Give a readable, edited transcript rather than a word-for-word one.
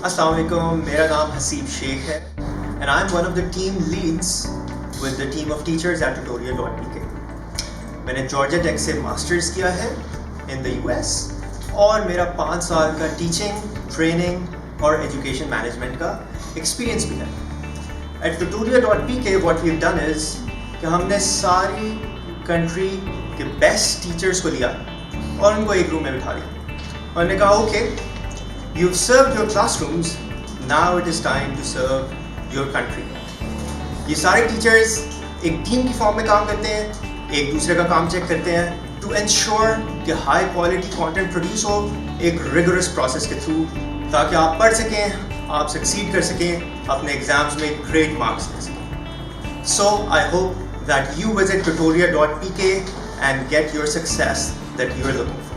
Assalamu alaikum, मेरा नाम हसीब शेख है and I'm one of the team leads with the team of teachers at tutorial.pk. मैंने Georgia take से masters किया है in the US और मेरा 5 साल का टीचिंग, ट्रेनिंग और एजुकेशन मैनेजमेंट का एक्सपीरियंस भी है. At tutorial.pk what we've done is कि हमने सारी कंट्री के बेस्ट टीचर्स को लिया और उनको एक रूम में बिठा दिया और हमने कहा okay, you've served your classrooms, now it is time to serve your country. ये सारे टीचर्स एक टीम की फॉर्म में काम करते हैं, एक दूसरे का काम चेक करते हैं टू एंश्योर कि हाई क्वालिटी कंटेंट प्रोड्यूस हो एक रिगोरस प्रोसेस के थ्रू, ताकि आप पढ़ सकें, आप सक्सीड कर सकें, अपने एग्जाम्स में ग्रेट मार्क्स ले सकें. So I hope that you visit tutorial.pk and get your success that you are looking for.